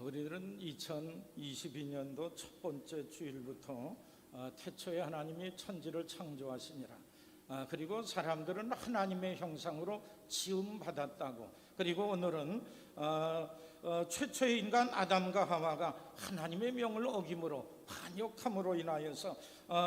우리들은 2022년도 첫 번째 주일부터 태초에 하나님이 천지를 창조하시니라, 그리고 사람들은 하나님의 형상으로 지음받았다고, 그리고 오늘은 최초의 인간 아담과 하와가 하나님의 명을 어김으로 반역함으로 인하여서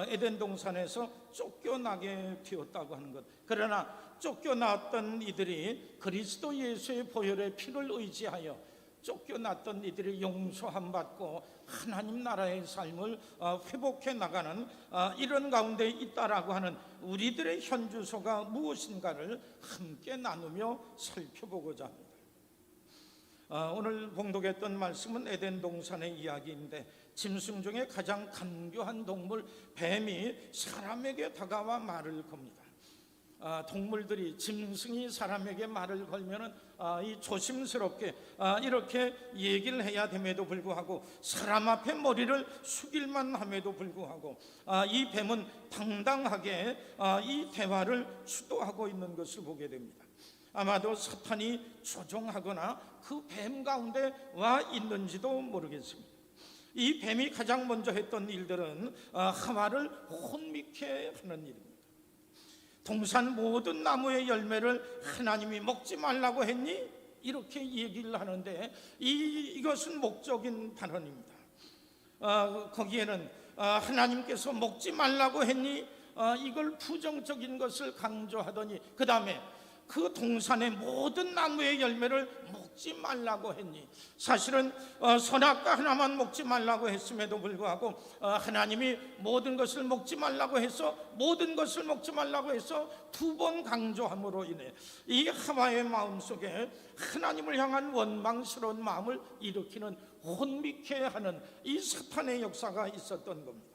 에덴 동산에서 쫓겨나게 되었다고 하는 것. 그러나 쫓겨났던 이들이 그리스도 예수의 보혈의 피를 의지하여 쫓겨났던 이들이 용서함 받고 하나님 나라의 삶을 회복해 나가는 이런 가운데 있다라고 하는 우리들의 현주소가 무엇인가를 함께 나누며 살펴보고자 합니다. 오늘 봉독했던 말씀은 에덴 동산의 이야기인데, 짐승 중에 가장 간교한 동물 뱀이 사람에게 다가와 말을 겁니다. 동물들이, 짐승이 사람에게 말을 걸면은 조심스럽게 이렇게 얘기를 해야 됨에도 불구하고, 사람 앞에 머리를 숙일만 함에도 불구하고 이 뱀은 당당하게 이 대화를 주도하고 있는 것을 보게 됩니다. 아마도 사탄이 조종하거나 그 뱀 가운데 와 있는지도 모르겠습니다. 이 뱀이 가장 먼저 했던 일들은 하와를 혼미케 하는 일입니다. 동산 모든 나무의 열매를 하나님이 먹지 말라고 했니? 이렇게 얘기를 하는데 이것은 목적인 단언입니다. 거기에는 하나님께서 먹지 말라고 했니? 이걸 부정적인 것을 강조하더니 그 다음에 그 동산의 모든 나무의 열매를 먹지 말라고 했니? 사실은 선악과 하나만 먹지 말라고 했음에도 불구하고 하나님이 모든 것을 먹지 말라고 해서 두 번 강조함으로 인해 이 하와의 마음속에 하나님을 향한 원망스러운 마음을 일으키는 혼미케 하는 이 사탄의 역사가 있었던 겁니다.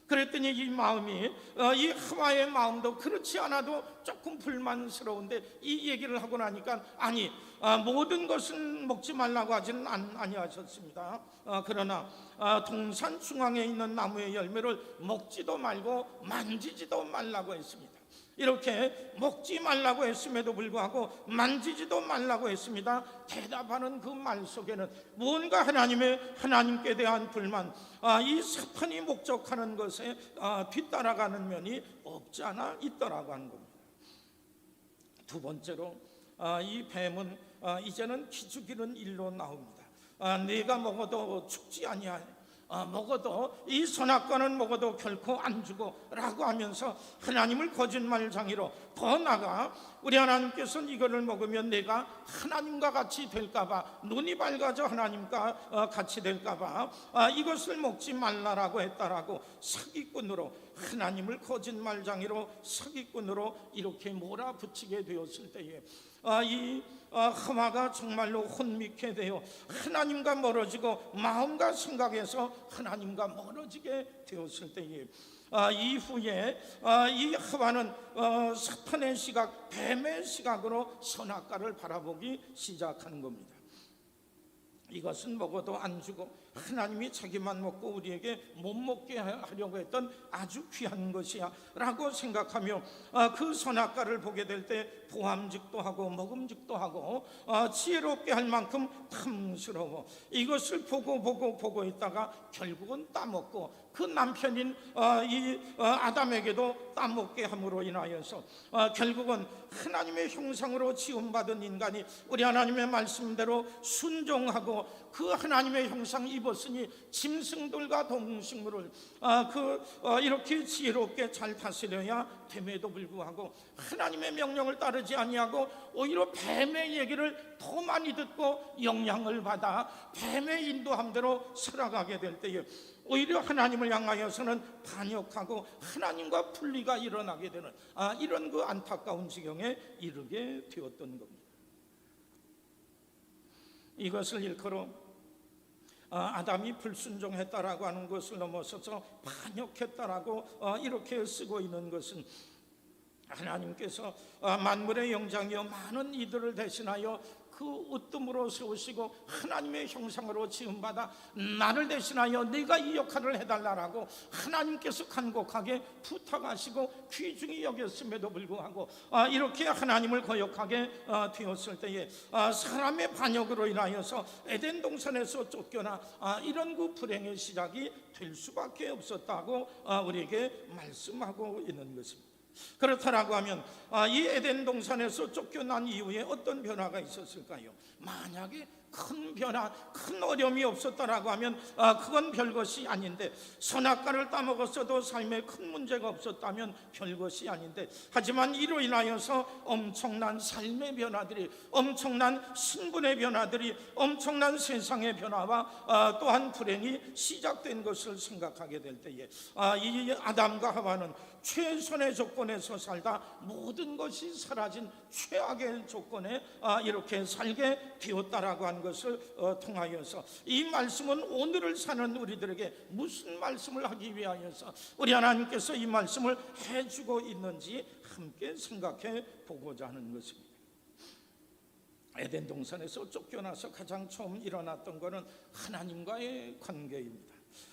그랬더니 이 마음이, 이 하와의 마음도 그렇지 않아도 조금 불만스러운데 이 얘기를 하고 나니까 모든 것은 먹지 말라고 하지는 아니하셨습니다. 그러나 동산 중앙에 있는 나무의 열매를 먹지도 말고 만지지도 말라고 했습니다. 이렇게 먹지 말라고 했음에도 불구하고 만지지도 말라고 했습니다. 대답하는 그 말 속에는 무언가 하나님께 대한 불만, 이 사탄이 목적하는 것에 뒤따라가는 면이 없지 않아 있더라고 하는 겁니다. 두 번째로 이 뱀은 이제는 기죽이는 일로 나옵니다. 네가 먹어도 죽지 아니하니, 먹어도 이 선악과는 먹어도 결코 안 죽어 라고 하면서 하나님을 거짓말장이로, 더 나아가 우리 하나님께서는 이거를 먹으면 내가 하나님과 같이 될까봐, 눈이 밝아져 하나님과 같이 될까봐 이것을 먹지 말라라고 했다라고 사기꾼으로, 하나님을 거짓말장이로 사기꾼으로 이렇게 몰아붙이게 되었을 때에 이 하와가 정말로 혼미케 되어 하나님과 멀어지고 마음과 생각에서 하나님과 멀어지게 되었을 때에 이후에 이 하와는 사탄의 시각, 뱀의 시각으로 선악과를 바라보기 시작하는 겁니다. 이것은 먹어도 안 주고 하나님이 자기만 먹고 우리에게 못 먹게 하려고 했던 아주 귀한 것이야 라고 생각하며 그 선악과를 보게 될 때 보암직도 하고 먹음직도 하고 지혜롭게 할 만큼 탐스러워 이것을 보고 있다가 결국은 따먹고 그 남편인 이 아담에게도 따먹게 함으로 인하여서 결국은 하나님의 형상으로 지음받은 인간이 우리 하나님의 말씀대로 순종하고 그 하나님의 형상 입었으니 짐승들과 동식물을 이렇게 지혜롭게 잘 다스려야 됨에도 불구하고 하나님의 명령을 따르지 아니하고 오히려 뱀의 얘기를 더 많이 듣고 영향을 받아 뱀의 인도함대로 살아가게 될 때에 오히려 하나님을 향하여서는 반역하고 하나님과 분리가 일어나게 되는 이런 그 안타까운 지경에 이르게 되었던 겁니다. 이것을 일컬어 아담이 불순종했다라고 하는 것을 넘어서서 반역했다라고 이렇게 쓰고 있는 것은 하나님께서 만물의 영장이여 많은 이들을 대신하여 그 그 으뜸으로 세우시고 하나님의 형상으로 지음받아 나를 대신하여 네가 이 역할을 해달라고 하나님께서 간곡하게 부탁하시고 귀중히 여겼음에도 불구하고 이렇게 하나님을 거역하게 되었을 때에 사람의 반역으로 인하여서 에덴 동산에서 쫓겨나 이런 그 불행의 시작이 될 수밖에 없었다고 우리에게 말씀하고 있는 것입니다. 그렇다라고 하면 이 에덴 동산에서 쫓겨난 이후에 어떤 변화가 있었을까요? 만약에 큰 변화, 큰 어려움이 없었다라고 하면 그건 별것이 아닌데, 선악과를 따먹었어도 삶에 큰 문제가 없었다면 별것이 아닌데, 하지만 이로 인하여서 엄청난 삶의 변화들이, 엄청난 신분의 변화들이, 엄청난 세상의 변화와 또한 불행이 시작된 것을 생각하게 될 때에 이 아담과 하와는 최선의 조건에서 살다 모든 것이 사라진 최악의 조건에 이렇게 살게 되었다라고 하는 것을 통하여서 이 말씀은 오늘을 사는 우리들에게 무슨 말씀을 하기 위하여서 우리 하나님께서 이 말씀을 해주고 있는지 함께 생각해 보고자 하는 것입니다. 에덴 동산에서 쫓겨나서 가장 처음 일어났던 것은 하나님과의 관계입니다.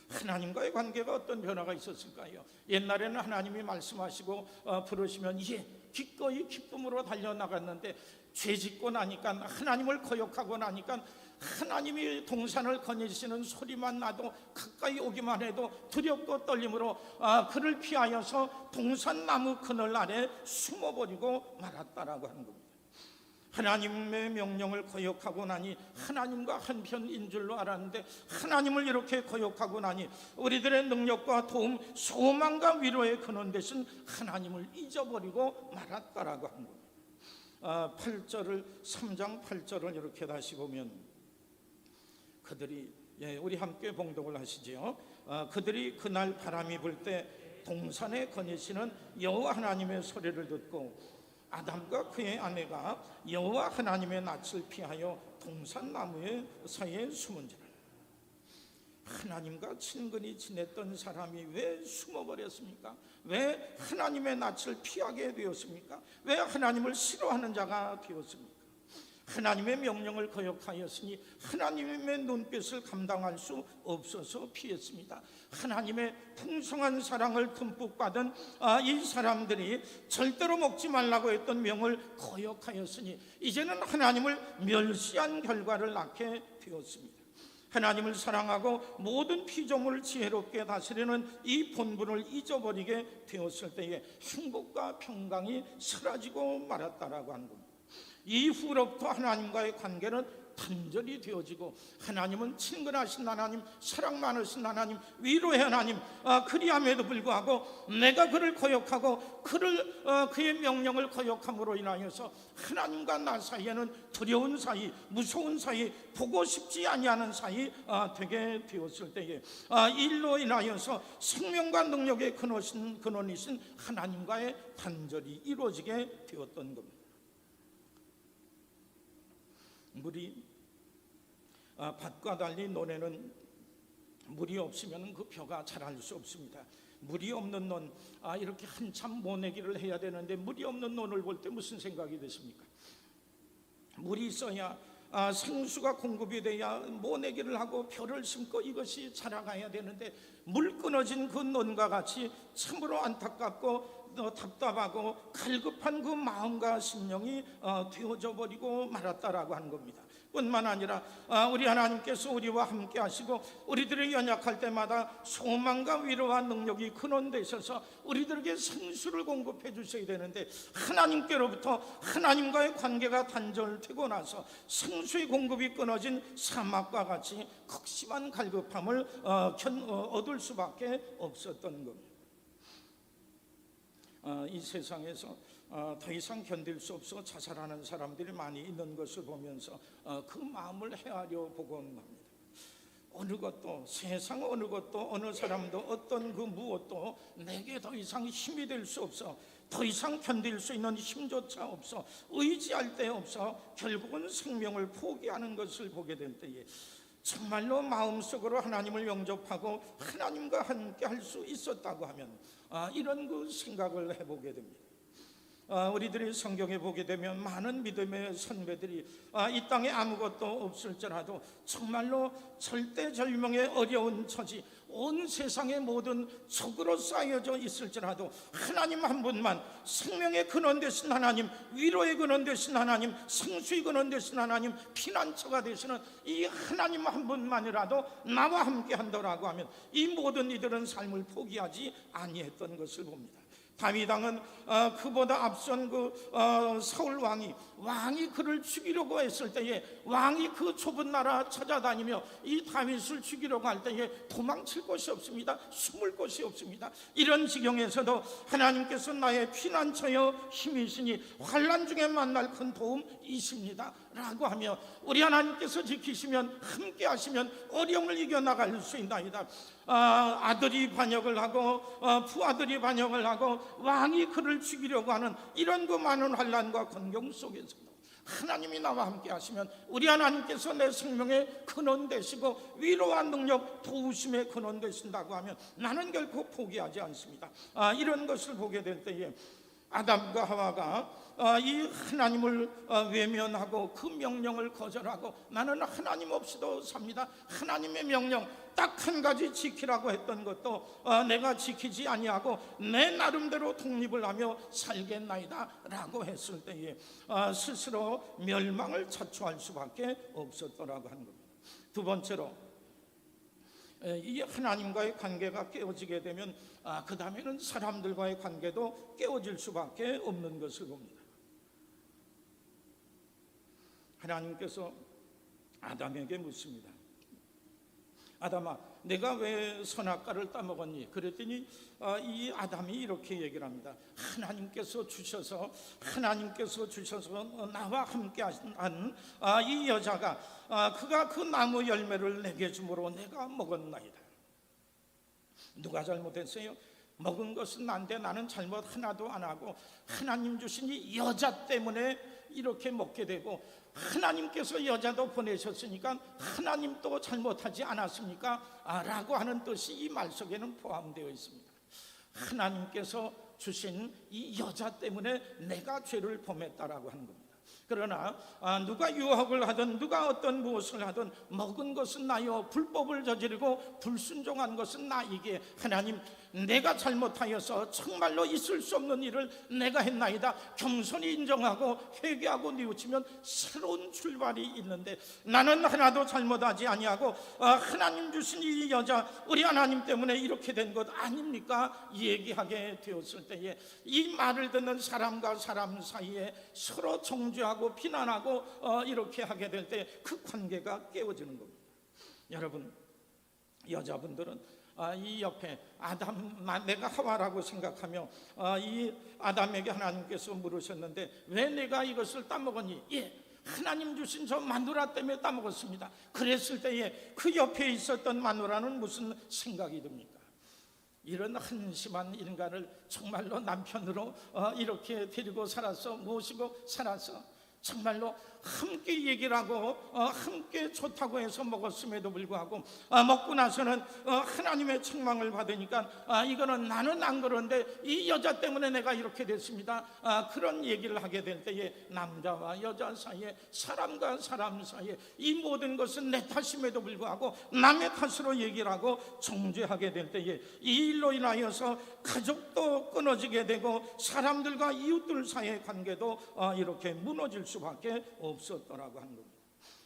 하나님과의 관계가 어떤 변화가 있었을까요? 옛날에는 하나님이 말씀하시고 부르시면 기꺼이 기쁨으로 달려나갔는데, 죄짓고 나니까, 하나님을 거역하고 나니까 하나님이 동산을 거니시는 소리만 나도, 가까이 오기만 해도 두렵고 떨림으로 그를 피하여서 동산 나무 그늘 아래 숨어버리고 말았다라고 하는 겁니다. 하나님의 명령을 거역하고 나니 하나님과 한편인 줄로 알았는데, 하나님을 이렇게 거역하고 나니 우리들의 능력과 도움, 소망과 위로의 근원 대신 하나님을 잊어버리고 말았다라고 한 겁니다. 3장 8절을 이렇게 다시 보면 그들이, 우리 함께 봉독을 하시지요. 그들이 그날 바람이 불 때 동산에 거니시는 여호와 하나님의 소리를 듣고 아담과 그의 아내가 여호와 하나님의 낯을 피하여 동산 나무의 사이에 숨은지라. 하나님과 친근히 지냈던 사람이 왜 숨어버렸습니까? 왜 하나님의 낯을 피하게 되었습니까? 왜 하나님을 싫어하는 자가 되었습니까? 하나님의 명령을 거역하였으니 하나님의 눈빛을 감당할 수 없어서 피했습니다. 하나님의 풍성한 사랑을 듬뿍 받은 이 사람들이 절대로 먹지 말라고 했던 명을 거역하였으니 이제는 하나님을 멸시한 결과를 낳게 되었습니다. 하나님을 사랑하고 모든 피조물을 지혜롭게 다스리는 이 본분을 잊어버리게 되었을 때에 행복과 평강이 사라지고 말았다라고 하는 겁니다. 이후로부터 하나님과의 관계는 단절이 되어지고, 하나님은 친근하신 하나님, 사랑 많으신 하나님, 위로의 하나님, 그리함에도 불구하고 내가 그를 거역하고 그의 명령을 거역함으로 인하여서 하나님과 나 사이에는 두려운 사이, 무서운 사이, 보고 싶지 아니하는 사이 되게 되었을 때에 일로 인하여서 생명과 능력의 근원이신 하나님과의 단절이 이루어지게 되었던 겁니다. 물이 밭과 달리 논에는 물이 없으면 그 벼가 자랄 수 없습니다. 물이 없는 논, 이렇게 한참 모내기를 해야 되는데 물이 없는 논을 볼 때 무슨 생각이 드십니까? 물이 있어야 생수가 공급이 돼야 모내기를 하고 벼를 심고 이것이 자라가야 되는데, 물 끊어진 그 논과 같이 참으로 안타깝고 답답하고 갈급한 그 마음과 심령이 되어져 버리고 말았다라고 하는 겁니다. 뿐만 아니라 우리 하나님께서 우리와 함께 하시고 우리들이 연약할 때마다 소망과 위로와 능력이 근원되셔서 우리들에게 생수를 공급해 주셔야 되는데, 하나님께로부터 하나님과의 관계가 단절되고 나서 생수의 공급이 끊어진 사막과 같이 극심한 갈급함을 얻을 수밖에 없었던 겁니다. 이 세상에서 더 이상 견딜 수 없어 자살하는 사람들이 많이 있는 것을 보면서 그 마음을 헤아려 보곤 합니다. 어느 것도, 세상 어느 것도, 어느 사람도, 어떤 그 무엇도 내게 더 이상 힘이 될 수 없어, 더 이상 견딜 수 있는 힘조차 없어, 의지할 데 없어 결국은 생명을 포기하는 것을 보게 될 때에 정말로 마음속으로 하나님을 영접하고 하나님과 함께 할 수 있었다고 하면 이런 그 생각을 해보게 됩니다. 우리들이 성경에 보게 되면 많은 믿음의 선배들이 이 땅에 아무것도 없을지라도 정말로 절대절명의 어려운 처지, 온 세상의 모든 적으로 쌓여져 있을지라도 하나님 한 분만, 생명의 근원 되신 하나님, 위로의 근원 되신 하나님, 생수의 근원 되신 하나님, 피난처가 되시는 이 하나님 한 분만이라도 나와 함께 한다라고 하면 이 모든 이들은 삶을 포기하지 아니했던 것을 봅니다. 다윗 왕은 그보다 앞선 사울 왕이 그를 죽이려고 했을 때에 왕이 그 좁은 나라 찾아다니며 이 다윗을 죽이려고 할 때에 도망칠 곳이 없습니다. 숨을 곳이 없습니다. 이런 지경에서도 하나님께서 나의 피난처여 힘이시니 환난 중에 만날 큰 도움이십니다 라고 하며 우리 하나님께서 지키시면 함께 하시면 어려움을 이겨나갈 수 있나이다. 아들이 반역을 하고 부아들이 반역을 하고 왕이 그를 죽이려고 하는 이런 그 많은 환난과 권경 속에서도 하나님이 나와 함께 하시면 우리 하나님께서 내 생명의 근원 되시고 위로와 능력, 도우심의 근원 되신다고 하면 나는 결코 포기하지 않습니다. 이런 것을 보게 될 때에 아담과 하와가 이 하나님을 외면하고 그 명령을 거절하고 나는 하나님 없이도 삽니다. 하나님의 명령 딱 한 가지 지키라고 했던 것도 내가 지키지 아니하고 내 나름대로 독립을 하며 살겠나이다 라고 했을 때에 스스로 멸망을 자초할 수밖에 없었더라고 하는 겁니다. 두 번째로 이 하나님과의 관계가 깨어지게 되면 그 다음에는 사람들과의 관계도 깨어질 수밖에 없는 것을 봅니다. 하나님께서 아담에게 묻습니다. 아담아, 내가 왜 선악과를 따먹었니? 그랬더니 이 아담이 이렇게 얘기를 합니다. 하나님께서 주셔서 나와 함께 한 이 여자가 그가 그 나무 열매를 내게 주므로 내가 먹었나이다. 누가 잘못했어요? 먹은 것은 난데 나는 잘못 하나도 안 하고 하나님 주신 이 여자 때문에 이렇게 먹게 되고 하나님께서 여자도 보내셨으니까 하나님도 잘못하지 않았습니까? 라고 하는 뜻이 이 말 속에는 포함되어 있습니다. 하나님께서 주신 이 여자 때문에 내가 죄를 범했다라고 하는 겁니다. 그러나 누가 유혹을 하든 누가 어떤 무엇을 하든 먹은 것은 나요 불법을 저지르고 불순종한 것은 나이게 하나님 내가 잘못하여서 정말로 있을 수 없는 일을 내가 했나이다. 겸손히 인정하고 회개하고 뉘우치면 새로운 출발이 있는데 나는 하나도 잘못하지 아니하고 하나님 주신 이 여자 우리 하나님 때문에 이렇게 된 것 아닙니까? 얘기하게 되었을 때에 이 말을 듣는 사람과 사람 사이에 서로 정죄하고 비난하고 이렇게 하게 될 때 그 관계가 깨어지는 겁니다. 여러분, 여자분들은 이 옆에 내가 하와라고 생각하며 이 아담에게 하나님께서 물으셨는데 왜 내가 이것을 따먹었니? 하나님 주신 저 마누라 때문에 따먹었습니다. 그랬을 때에 그 옆에 있었던 마누라는 무슨 생각이 듭니까? 이런 한심한 인간을 정말로 남편으로 이렇게 데리고 살아서 모시고 살아서 정말로 함께 얘기를 하고 함께 좋다고 해서 먹었음에도 불구하고 먹고 나서는 하나님의 책망을 받으니까 이거는 나는 안 그런데 이 여자 때문에 내가 이렇게 됐습니다. 그런 얘기를 하게 될 때에 남자와 여자 사이에 사람과 사람 사이에 이 모든 것은 내 탓임에도 불구하고 남의 탓으로 얘기를 하고 정죄하게 될 때에 이 일로 인하여서 가족도 끊어지게 되고 사람들과 이웃들 사이의 관계도 이렇게 무너질 수밖에 없었더라고 하는 겁니다.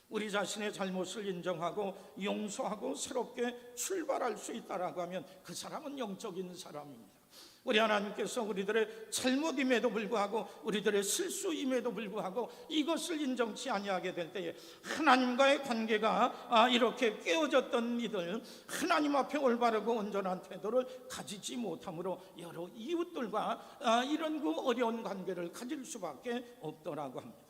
우리 자신의 잘못을 인정하고 용서하고 새롭게 출발할 수 있다라고 하면 그 사람은 영적인 사람입니다. 우리 하나님께서 우리들의 잘못임에도 불구하고 우리들의 실수임에도 불구하고 이것을 인정치 아니하게 될 때에 하나님과의 관계가 이렇게 깨어졌던 이들 하나님 앞에 올바르고 온전한 태도를 가지지 못함으로 여러 이웃들과 이런 그 어려운 관계를 가질 수밖에 없더라고 합니다.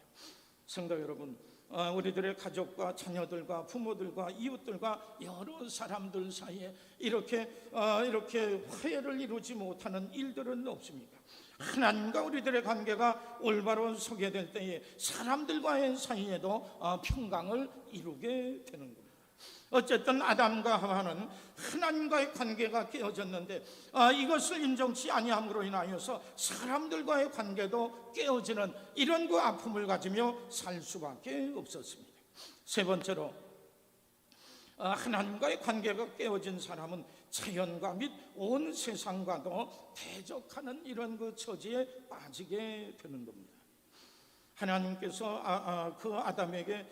성도 여러분, 우리들의 가족과 자녀들과 부모들과 이웃들과 여러 사람들 사이에 이렇게 화해를 이루지 못하는 일들은 없습니까? 하나님과 우리들의 관계가 올바로 서게 될 때에 사람들과의 사이에도 평강을 이루게 되는 겁니다. 어쨌든 아담과 하와는 하나님과의 관계가 깨어졌는데 이것을 인정치 아니함으로 인하여서 사람들과의 관계도 깨어지는 이런 그 아픔을 가지며 살 수밖에 없었습니다. 세 번째로 하나님과의 관계가 깨어진 사람은 자연과 및 온 세상과도 대적하는 이런 그 처지에 빠지게 되는 겁니다. 하나님께서 그 아담에게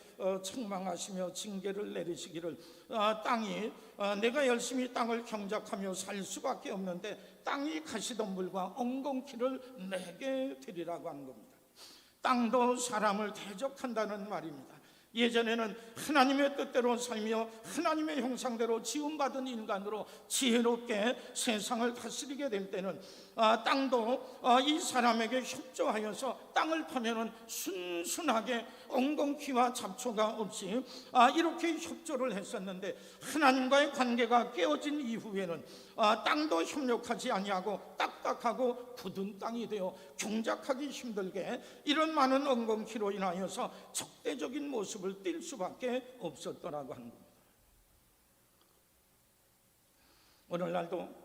책망하시며 징계를 내리시기를 땅이 내가 열심히 땅을 경작하며 살 수밖에 없는데 땅이 가시덤불과 엉겅퀴를 내게 드리라고 하는 겁니다. 땅도 사람을 대적한다는 말입니다. 예전에는 하나님의 뜻대로 살며 하나님의 형상대로 지음받은 인간으로 지혜롭게 세상을 다스리게 될 때는 땅도 이 사람에게 협조하여서 땅을 파면은 순순하게 엉겅퀴와 잡초가 없이 이렇게 협조를 했었는데 하나님과의 관계가 깨어진 이후에는 땅도 협력하지 아니하고 딱딱하고 굳은 땅이 되어 경작하기 힘들게 이런 많은 엉겅퀴로 인하여서 적대적인 모습을 띌 수밖에 없었더라고 하는 겁니다. 오늘날도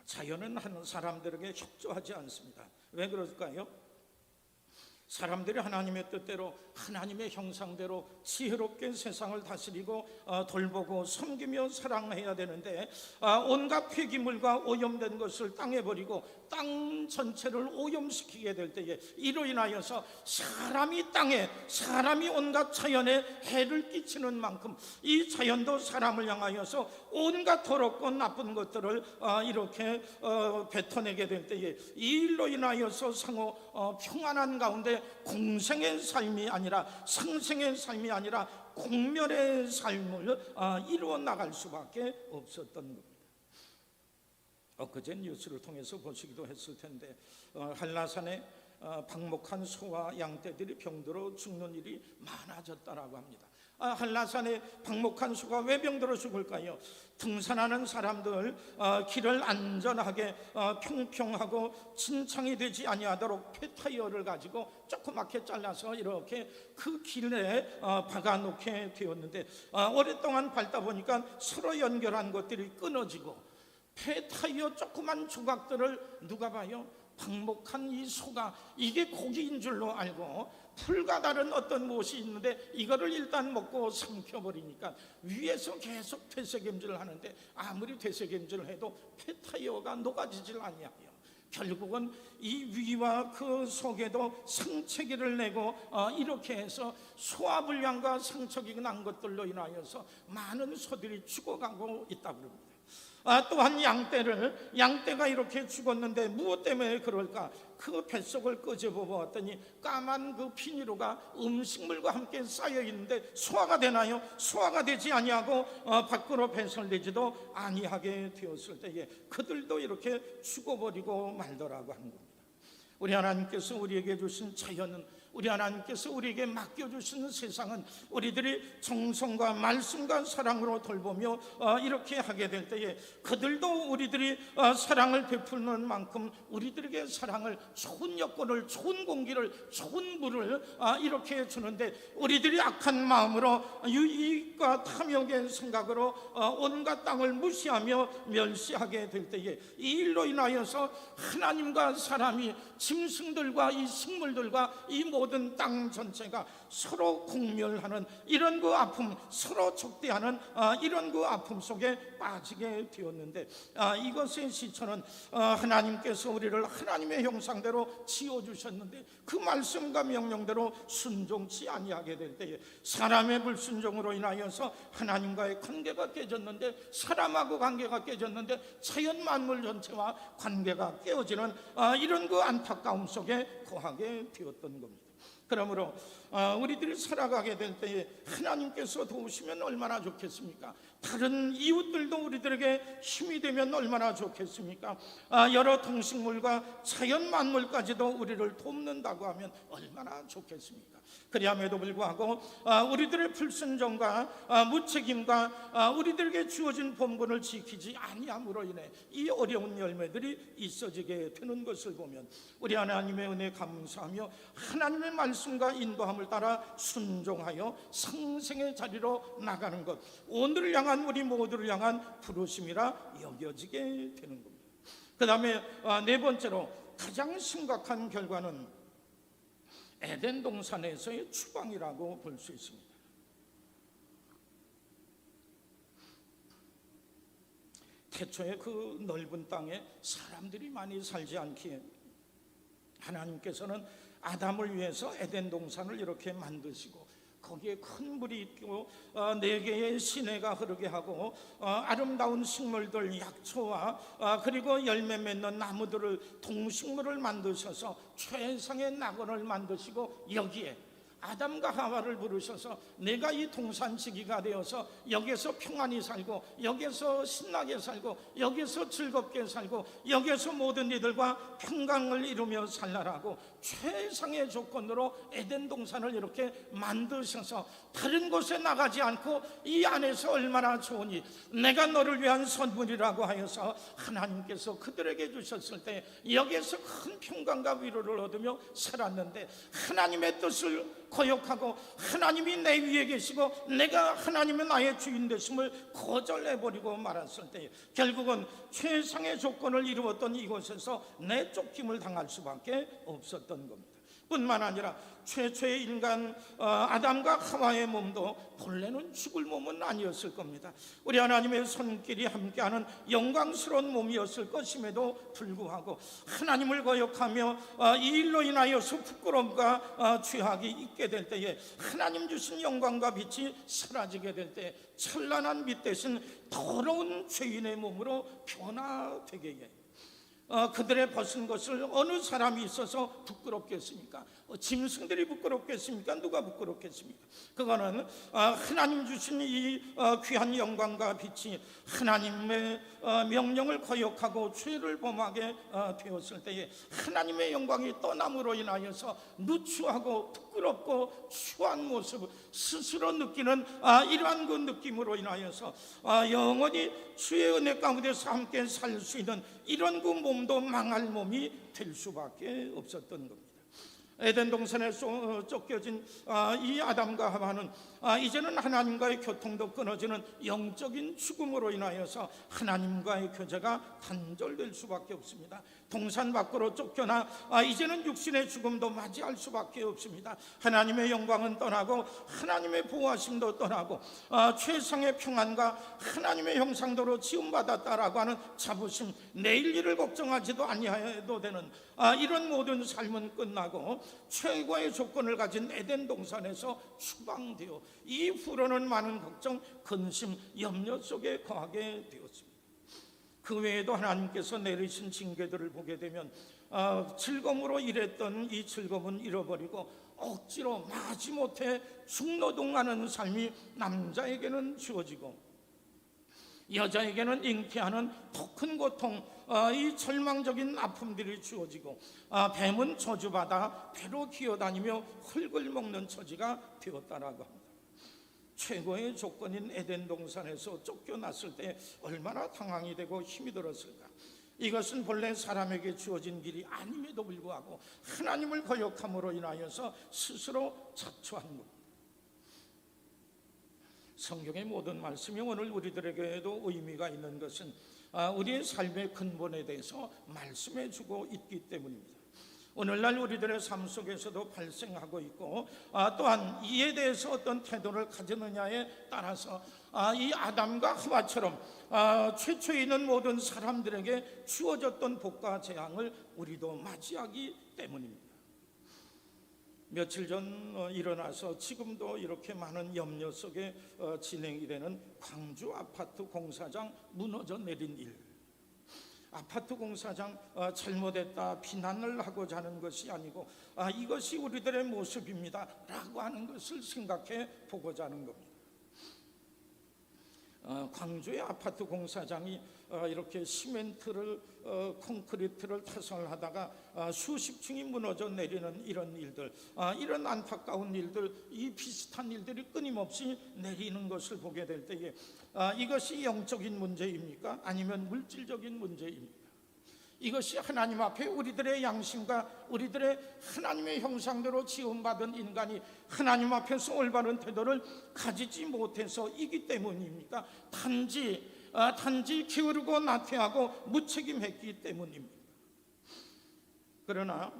자연은 하는 사람들에게 협조하지 않습니다. 왜 그럴까요? 사람들이 하나님의 뜻대로 하나님의 형상대로 지혜롭게 세상을 다스리고 돌보고 섬기며 사랑해야 되는데 온갖 폐기물과 오염된 것을 땅에 버리고 땅 전체를 오염시키게 될 때에 이로 인하여서 사람이 온갖 자연에 해를 끼치는 만큼 이 자연도 사람을 향하여서 온갖 더럽고 나쁜 것들을 이렇게 뱉어내게 될 때에 이 일로 인하여서 상호 평안한 가운데 공생의 삶이 아니라 상생의 삶이 아니라 공멸의 삶을 이루어 나갈 수밖에 없었던 겁니다. 엊그제 뉴스를 통해서 보시기도 했을 텐데 한라산에 방목한 소와 양떼들이 병들어 죽는 일이 많아졌다라고 합니다. 한라산에 방목한 소가 왜 병들어 죽을까요? 등산하는 사람들 길을 안전하게 평평하고 진창이 되지 아니하도록 폐타이어를 가지고 조그맣게 잘라서 이렇게 그 길에 박아놓게 되었는데 오랫동안 밟다 보니까 서로 연결한 것들이 끊어지고 폐타이어 조그만 조각들을 누가 봐요? 방목한 이 소가 이게 고기인 줄로 알고 풀과 다른 어떤 무엇이 있는데 이거를 일단 먹고 삼켜버리니까 위에서 계속 되새김질을 하는데 아무리 되새김질을 해도 폐타이어가 녹아지질 아니하여 결국은 이 위와 그 속에도 상처기를 내고 이렇게 해서 소화불량과 상처기가 난 것들로 인하여서 많은 소들이 죽어가고 있다고 합니다. 또한 양떼가 이렇게 죽었는데 무엇 때문에 그럴까? 그 뱃속을 끄집어보았더니 까만 그 피니로가 음식물과 함께 쌓여 있는데 소화가 되나요? 소화가 되지 아니하고 밖으로 배설되지도 아니하게 되었을 때에 그들도 이렇게 죽어버리고 말더라고 하는 겁니다. 우리 하나님께서 우리에게 주신 자연은, 우리 하나님께서 우리에게 맡겨주신 세상은 우리들이 정성과 말씀과 사랑으로 돌보며 이렇게 하게 될 때에 그들도 우리들이 사랑을 베푸는 만큼 우리들에게 사랑을, 좋은 여건을, 좋은 공기를, 좋은 물을 이렇게 주는데 우리들이 악한 마음으로 유익과 탐욕의 생각으로 온갖 땅을 무시하며 멸시하게 될 때에 이 일로 인하여서 하나님과 사람이, 짐승들과 이 식물들과 이 모든 땅 전체가 서로 공멸하는 이런 그 아픔, 서로 적대하는 이런 그 아픔 속에 빠지게 되었는데 이것의 시초는 하나님께서 우리를 하나님의 형상대로 지어주셨는데 그 말씀과 명령대로 순종치 아니하게 될 때에 사람의 불순종으로 인하여서 하나님과의 관계가 깨졌는데, 사람하고 관계가 깨졌는데 자연 만물 전체와 관계가 깨어지는 이런 그 안타까움 속에 거하게 되었던 겁니다. 그러므로 우리들이 살아가게 될 때에 하나님께서 도우시면 얼마나 좋겠습니까? 다른 이웃들도 우리들에게 힘이 되면 얼마나 좋겠습니까? 여러 동식물과 자연 만물까지도 우리를 돕는다고 하면 얼마나 좋겠습니까? 그리함에도 불구하고 우리들의 불순종과 무책임과 우리들에게 주어진 본분을 지키지 아니함으로 인해 이 어려운 열매들이 있어지게 되는 것을 보면 우리 하나님의 은혜 감사하며 하나님의 말씀 말씀과 인도함을 따라 순종하여 상생의 자리로 나가는 것, 오늘을 향한 우리 모두를 향한 부르심이라 여겨지게 되는 겁니다. 그 다음에 네 번째로 가장 심각한 결과는 에덴 동산에서의 추방이라고 볼 수 있습니다. 태초에 그 넓은 땅에 사람들이 많이 살지 않기에 하나님께서는 아담을 위해서 에덴 동산을 이렇게 만드시고 거기에 큰 물이 있고 네 개의 시내가 흐르게 하고 아름다운 식물들, 약초와 그리고 열매 맺는 나무들을, 동식물을 만드셔서 최상의 낙원을 만드시고 여기에 아담과 하와를 부르셔서 내가 이 동산지기가 되어서 여기서 평안히 살고 여기서 신나게 살고 여기서 즐겁게 살고 여기서 모든 이들과 평강을 이루며 살라라고 최상의 조건으로 에덴 동산을 이렇게 만드셔서 다른 곳에 나가지 않고 이 안에서 얼마나 좋으니 내가 너를 위한 선물이라고 하여서 하나님께서 그들에게 주셨을 때 여기에서 큰 평강과 위로를 얻으며 살았는데 하나님의 뜻을 거역하고 하나님이 내 위에 계시고 내가 하나님의 나의 주인 되심을 거절해버리고 말았을 때 결국은 최상의 조건을 이루었던 이곳에서 내쫓김을 당할 수밖에 없었던 겁니다. 뿐만 아니라 최초의 인간 아담과 하와의 몸도 본래는 죽을 몸은 아니었을 겁니다. 우리 하나님의 손길이 함께하는 영광스러운 몸이었을 것임에도 불구하고 하나님을 거역하며 이 일로 인하여서 부끄러움과 죄악이 있게 될 때에 하나님 주신 영광과 빛이 사라지게 될 때 찬란한 빛 대신 더러운 죄인의 몸으로 변화되게 해 그들의 벗은 것을 어느 사람이 있어서 부끄럽겠습니까? 짐승들이 부끄럽겠습니까? 누가 부끄럽겠습니까? 그거는 하나님 주신 이 귀한 영광과 빛이 하나님의 명령을 거역하고 죄를 범하게 되었을 때에 하나님의 영광이 떠남으로 인하여서 누추하고 부끄럽고 추한 모습 스스로 느끼는 이러한 그 느낌으로 인하여서 영원히 주의 은혜 가운데서 함께 살 수 있는 이런 그 몸도 망할 몸이 될 수밖에 없었던 겁니다. 에덴 동산에 쫓겨진 이 아담과 하와는 이제는 하나님과의 교통도 끊어지는 영적인 죽음으로 인하여서 하나님과의 교제가 단절될 수밖에 없습니다. 동산 밖으로 쫓겨나 이제는 육신의 죽음도 맞이할 수밖에 없습니다. 하나님의 영광은 떠나고 하나님의 보호하심도 떠나고 최상의 평안과 하나님의 형상대로 지음받았다라고 하는 자부심, 내일 일을 걱정하지도 아니해도 되는 이런 모든 삶은 끝나고 최고의 조건을 가진 에덴 동산에서 추방되어 이후로는 많은 걱정, 근심, 염려 속에 거하게 되었습니다. 그 외에도 하나님께서 내리신 징계들을 보게 되면 즐거움으로 일했던 이 즐거움은 잃어버리고 억지로 마지못해 중노동하는 삶이 남자에게는 주어지고 여자에게는 잉태하는 더 큰 고통, 이 절망적인 아픔들이 주어지고 뱀은 저주받아 배로 기어다니며 흙을 먹는 처지가 되었다라고 합니다. 최고의 조건인 에덴 동산에서 쫓겨났을 때 얼마나 당황이 되고 힘이 들었을까. 이것은 본래 사람에게 주어진 길이 아님에도 불구하고 하나님을 거역함으로 인하여서 스스로 자초한 것. 성경의 모든 말씀이 오늘 우리들에게도 의미가 있는 것은 우리의 삶의 근본에 대해서 말씀해 주고 있기 때문입니다. 오늘날 우리들의 삶 속에서도 발생하고 있고 또한 이에 대해서 어떤 태도를 가지느냐에 따라서 이 아담과 하와처럼 최초에 있는 모든 사람들에게 주어졌던 복과 재앙을 우리도 맞이하기 때문입니다. 며칠 전 일어나서 지금도 이렇게 많은 염려 속에 진행이 되는 광주 아파트 공사장 무너져 내린 일. 아파트 공사장 잘못했다 비난을 하고자 하는 것이 아니고 이것이 우리들의 모습입니다 라고 하는 것을 생각해 보고자 하는 겁니다. 광주의 아파트 공사장이 이렇게 시멘트를 콘크리트를 타설을 하다가 수십 층이 무너져 내리는 이런 일들, 이런 안타까운 일들, 이 비슷한 일들이 끊임없이 내리는 것을 보게 될 때에 이것이 영적인 문제입니까? 아니면 물질적인 문제입니까? 이것이 하나님 앞에 우리들의 양심과 우리들의 하나님의 형상대로 지음받은 인간이 하나님 앞에서 올바른 태도를 가지지 못해서이기 때문입니까? 단지 게으르고 나태하고 무책임했기 때문입니다. 그러나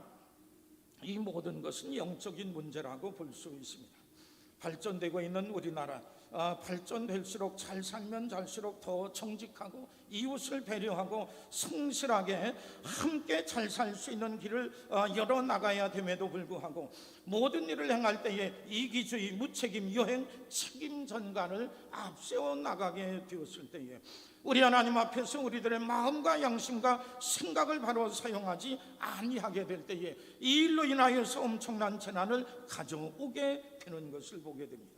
이 모든 것은 영적인 문제라고 볼 수 있습니다. 발전되고 있는 우리나라, 발전될수록 잘 살면 살수록 더 정직하고 이웃을 배려하고 성실하게 함께 잘 살 수 있는 길을 열어나가야 됨에도 불구하고 모든 일을 행할 때에 이기주의, 무책임, 여행, 책임 전간을 앞세워 나가게 되었을 때에 우리 하나님 앞에서 우리들의 마음과 양심과 생각을 바로 사용하지 아니하게 될 때에 이 일로 인하여서 엄청난 재난을 가져오게 되는 것을 보게 됩니다.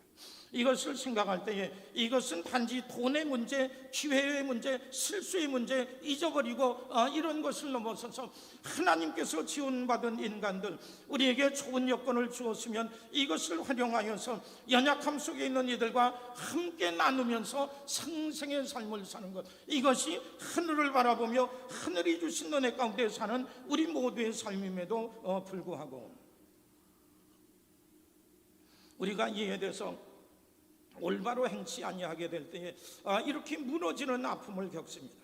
이것을 생각할 때에 이것은 단지 돈의 문제, 기회의 문제, 실수의 문제, 잊어버리고 이런 것을 넘어서서 하나님께서 지원받은 인간들, 우리에게 좋은 여건을 주었으면 이것을 활용하여서 연약함 속에 있는 이들과 함께 나누면서 상생의 삶을 사는 것, 이것이 하늘을 바라보며 하늘이 주신 은혜 가운데 사는 우리 모두의 삶임에도 불구하고 우리가 이에 대해서 올바로 행치 아니하게 될 때에 이렇게 무너지는 아픔을 겪습니다.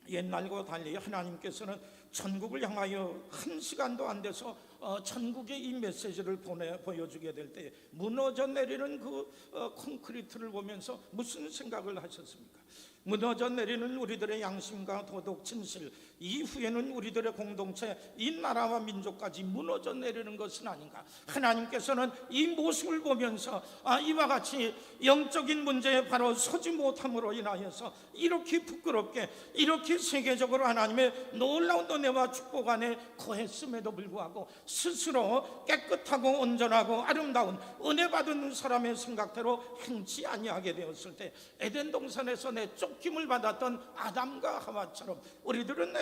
옛날과 달리 하나님께서는 전국을 향하여 한 시간도 안 돼서 전국에 이 메시지를 보여주게 될 때에 무너져 내리는 그 콘크리트를 보면서 무슨 생각을 하셨습니까? 무너져 내리는 우리들의 양심과 도덕, 진실, 이후에는 우리들의 공동체, 이 나라와 민족까지 무너져 내리는 것은 아닌가? 하나님께서는 이 모습을 보면서 이와 같이 영적인 문제에 바로 서지 못함으로 인하여서 이렇게 부끄럽게, 이렇게 세계적으로 하나님의 놀라운 은혜와 축복 안에 거했음에도 불구하고 스스로 깨끗하고 온전하고 아름다운 은혜 받은 사람의 생각대로 행치 아니하게 되었을 때 에덴 동산에서 내쫓김을 받았던 아담과 하와처럼 우리들은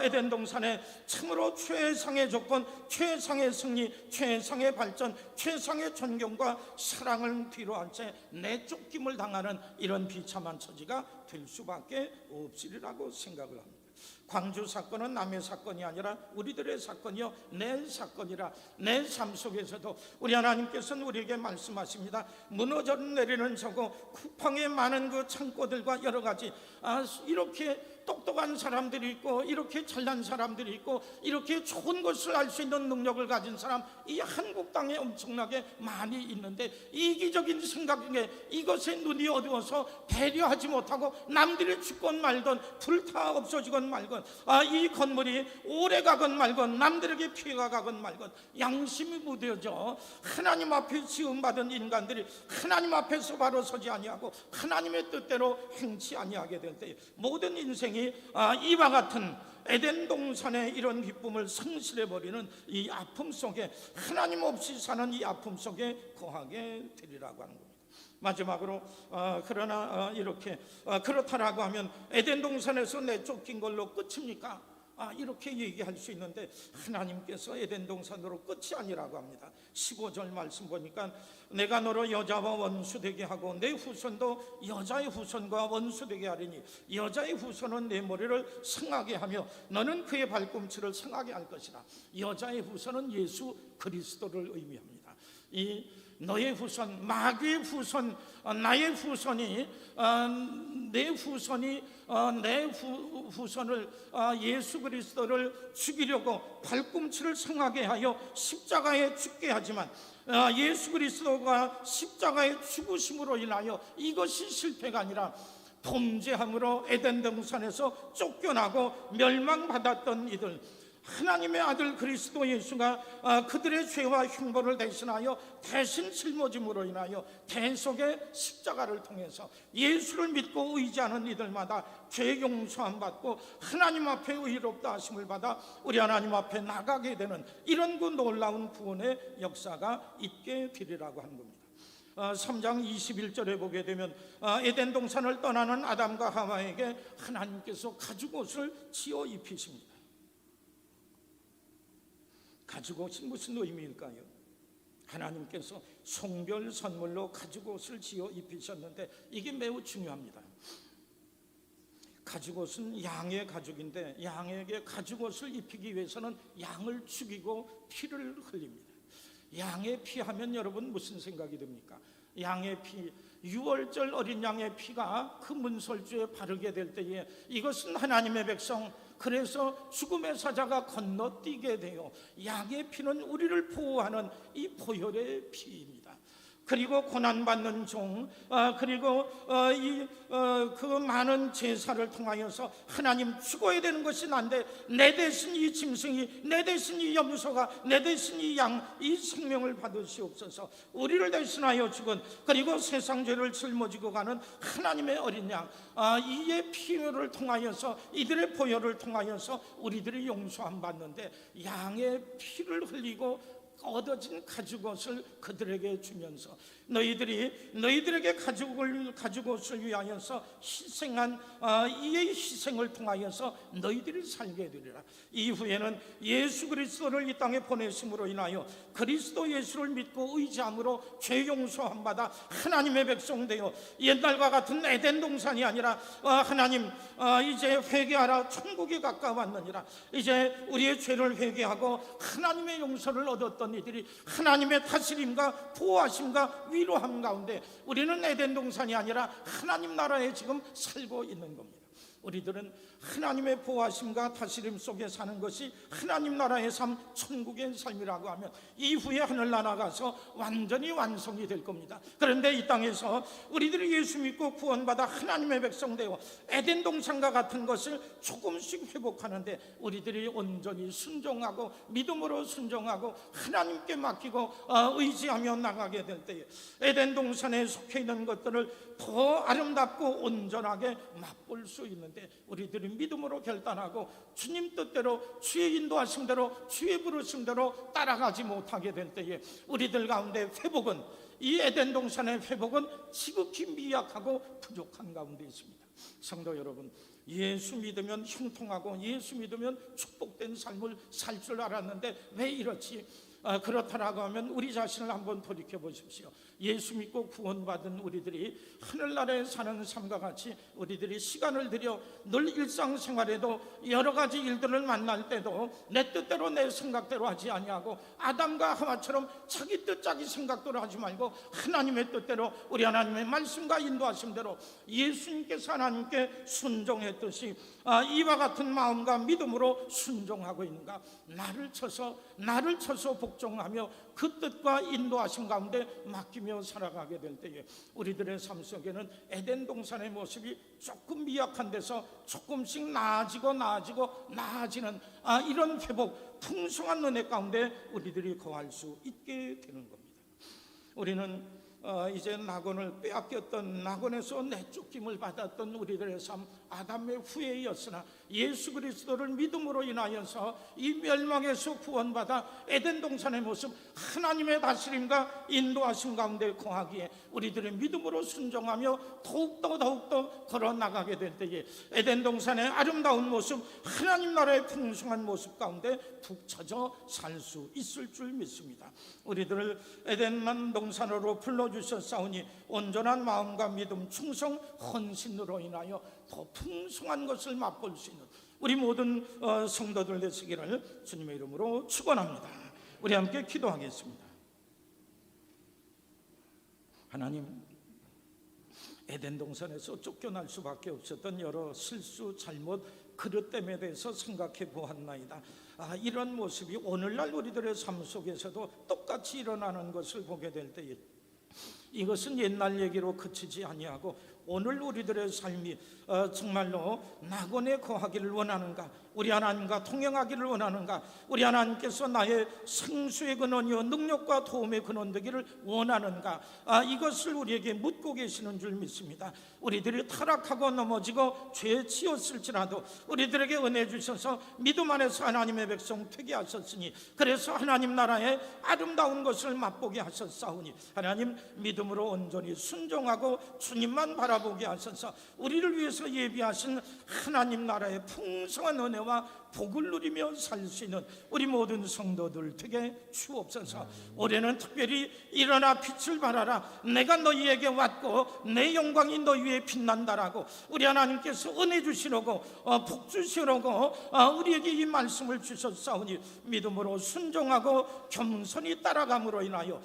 에덴 동산에 참으로 최상의 조건, 최상의 승리, 최상의 발전, 최상의 존경과 사랑을 뒤로한 채 내쫓김을 당하는 이런 비참한 처지가 될 수밖에 없으리라고 생각을 합니다. 광주 사건은 남의 사건이 아니라 우리들의 사건이요, 내 사건이라 내 삶 속에서도 우리 하나님께서는 우리에게 말씀하십니다. 무너져 내리는 저거 쿠팡에 많은 그 창고들과 여러 가지 이렇게 똑똑한 사람들이 있고 이렇게 잘난 사람들이 있고 이렇게 좋은 것을 알 수 있는 능력을 가진 사람, 이 한국 땅에 엄청나게 많이 있는데 이기적인 생각에 이것에 눈이 어두워서 배려하지 못하고 남들이 죽건 말건 불타 없어지건 말건 이 건물이 오래 가건 말건 남들에게 피해가 가건 말건 양심이 무뎌져 하나님 앞에 지음받은 인간들이 하나님 앞에서 바로 서지 아니하고 하나님의 뜻대로 행치 아니하게 될 때 모든 인생이 이와 같은 에덴 동산의 이런 기쁨을 상실해버리는 이 아픔 속에, 하나님 없이 사는 이 아픔 속에 거하게 되리라고 하는 겁니다. 마지막으로 그러나 이렇게 그렇다라고 하면 에덴 동산에서 내쫓긴 걸로 끝입니까? 이렇게 얘기할 수 있는데 하나님께서 에덴 동산으로 끝이 아니라고 합니다. 15절 말씀 보니까 내가 너로 여자와 원수 되게 하고 내 후손도 여자의 후손과 원수 되게 하리니 여자의 후손은 내 머리를 상하게 하며 너는 그의 발꿈치를 상하게 할 것이라. 여자의 후손은 예수 그리스도를 의미합니다. 이 너의 후손, 마귀의 후손, 나의 후손이 내 후손이 내 후손을 예수 그리스도를 죽이려고 발꿈치를 상하게 하여 십자가에 죽게 하지만 예수 그리스도가 십자가에 죽으심으로 인하여 이것이 실패가 아니라 범죄함으로 에덴 동산에서 쫓겨나고 멸망받았던 이들, 하나님의 아들 그리스도 예수가 그들의 죄와 흉보를 대신하여 대신 짊어짐으로 인하여 대속의 십자가를 통해서 예수를 믿고 의지하는 이들마다 죄 용서함 받고 하나님 앞에 의롭다 하심을 받아 우리 하나님 앞에 나가게 되는 이런 그 놀라운 구원의 역사가 있게 되리라고 하는 겁니다. 3장 21절에 보게 되면 에덴 동산을 떠나는 아담과 하와에게 하나님께서 가죽옷을 지어 입히십니다. 가죽옷이 무슨 의미일까요? 하나님께서 송별 선물로 가죽옷을 지어 입히셨는데 이게 매우 중요합니다. 가죽옷은 양의 가죽인데 양에게 가죽옷을 입히기 위해서는 양을 죽이고 피를 흘립니다. 양의 피 하면 여러분 무슨 생각이 듭니까? 양의 피, 6월절 어린 양의 피가 그 문설주에 바르게 될 때에 이것은 하나님의 백성, 그래서 죽음의 사자가 건너뛰게 돼요. 양의 피는 우리를 보호하는 이 보혈의 피입니다. 그리고 고난받는 종, 그리고 그 많은 제사를 통하여서 하나님 죽어야 되는 것이 난데 내 대신 이 짐승이, 내 대신 이 염소가, 내 대신 이 양, 이 생명을 받으시옵소서. 우리를 대신하여 죽은, 그리고 세상 죄를 짊어지고 가는 하나님의 어린 양, 이의 피를 통하여서, 이들의 보혈을 통하여서 우리들이 용서함 받는데 양의 피를 흘리고 얻어진 가죽옷을 그들에게 주면서 너희들에게 가죽옷을 위하여서 희생한 이의 희생을 통하여서 너희들이 살게 되리라. 이후에는 예수 그리스도를 이 땅에 보내심으로 인하여 그리스도 예수를 믿고 의지함으로 죄 용서함 받아 하나님의 백성 되어 옛날과 같은 에덴 동산이 아니라 하나님 이제 회개하라, 천국이 가까웠느니라. 이제 우리의 죄를 회개하고 하나님의 용서를 얻었던 이들이 하나님의 다스림과 보호하심과 위로함 가운데 우리는 에덴 동산이 아니라 하나님 나라에 지금 살고 있는 겁니다. 우리들은 하나님의 보호하심과 다스림 속에 사는 것이 하나님 나라의 삶, 천국의 삶이라고 하면 이후에 하늘나라 가서 완전히 완성이 될 겁니다. 그런데 이 땅에서 우리들이 예수 믿고 구원받아 하나님의 백성 되어 에덴 동산과 같은 것을 조금씩 회복하는데 우리들이 온전히 순종하고 믿음으로 순종하고 하나님께 맡기고 의지하며 나가게 될 때에 에덴 동산에 속해 있는 것들을 더 아름답고 온전하게 맛볼 수 있는데 우리들이 믿음으로 결단하고 주님 뜻대로 주의 인도하심대로 주의 부르심대로 따라가지 못하게 될 때에 우리들 가운데 회복은, 이 에덴 동산의 회복은 지극히 미약하고 부족한 가운데 있습니다. 성도 여러분, 예수 믿으면 형통하고 예수 믿으면 축복된 삶을 살 줄 알았는데 왜 이렇지? 그렇다라고 하면 우리 자신을 한번 돌이켜 보십시오. 예수 믿고 구원받은 우리들이 하늘나라에 사는 삶과 같이 우리들이 시간을 들여 늘 일상생활에도 여러 가지 일들을 만날 때도 내 뜻대로 내 생각대로 하지 아니하고 아담과 하와처럼 자기 뜻 자기 생각대로 하지 말고 하나님의 뜻대로, 우리 하나님의 말씀과 인도하심대로 예수님께서 하나님께 순종했듯이 이와 같은 마음과 믿음으로 순종하고 있는가? 나를 쳐서 복종하며 그 뜻과 인도하심 가운데 맡기며 살아가게 될 때에 우리들의 삶 속에는 에덴 동산의 모습이 조금 미약한 데서 조금씩 나아지는 이런 회복, 풍성한 은혜 가운데 우리들이 거할 수 있게 되는 겁니다. 우리는 이제 낙원을 빼앗겼던, 낙원에서 내쫓김을 받았던 우리들의 삶, 아담의 후예였으나 예수 그리스도를 믿음으로 인하여서 이 멸망에서 구원받아 에덴 동산의 모습, 하나님의 다스림과 인도하심 가운데 거하기에 우리들의 믿음으로 순종하며 더욱더 걸어나가게 될 때에 에덴 동산의 아름다운 모습, 하나님 나라의 풍성한 모습 가운데 푹 처져 살 수 있을 줄 믿습니다. 우리들을 에덴만 동산으로 불러주셨사오니 온전한 마음과 믿음, 충성, 헌신으로 인하여 더 풍성한 것을 맛볼 수 있는 우리 모든 성도들 되시기를 주님의 이름으로 축원합니다. 우리 함께 기도하겠습니다. 하나님, 에덴 동산에서 쫓겨날 수밖에 없었던 여러 실수, 잘못, 그릇됨에 대해서 생각해 보았나이다. 이런 모습이 오늘날 우리들의 삶 속에서도 똑같이 일어나는 것을 보게 될 때에 이것은 옛날 얘기로 그치지 아니하고 오늘 우리들의 삶이 정말로 낙원에 거하기를 원하는가, 우리 하나님과 통행하기를 원하는가, 우리 하나님께서 나의 생수의 근원이요 능력과 도움의 근원 되기를 원하는가, 이것을 우리에게 묻고 계시는 줄 믿습니다. 우리들이 타락하고 넘어지고 죄에 치였을지라도 우리들에게 은혜 주셔서 믿음 안에서 하나님의 백성 되게 하셨으니, 그래서 하나님 나라의 아름다운 것을 맛보게 하셨사오니 하나님, 믿음으로 온전히 순종하고 주님만 바라보게 하셔서 우리를 위해서 예비하신 하나님 나라의 풍성한 은혜와 복을 누리며 살 수 있는 우리 모든 성도들 되게 주옵소서. 올해는 특별히 일어나 빛을 발하라, 내가 너희에게 왔고 내 영광이 너희 위에 빛난다라고 우리 하나님께서 은혜 주시려고 복 주시려고 우리에게 이 말씀을 주셨사오니 믿음으로 순종하고 겸손히 따라감으로 인하여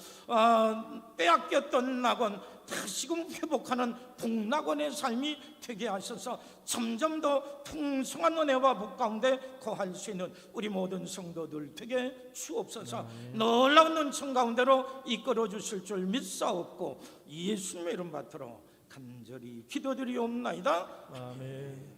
빼앗겼던 낙원 다시금 회복하는 복낙원의 삶이 되게 하셔서 점점 더 풍성한 은혜와 복 가운데 거할 수 있는 우리 모든 성도들 되게 주옵소서. 놀라운 은총 가운데로 이끌어 주실 줄 믿사옵고 예수님의 이름 받들어 간절히 기도드리옵나이다. 아멘.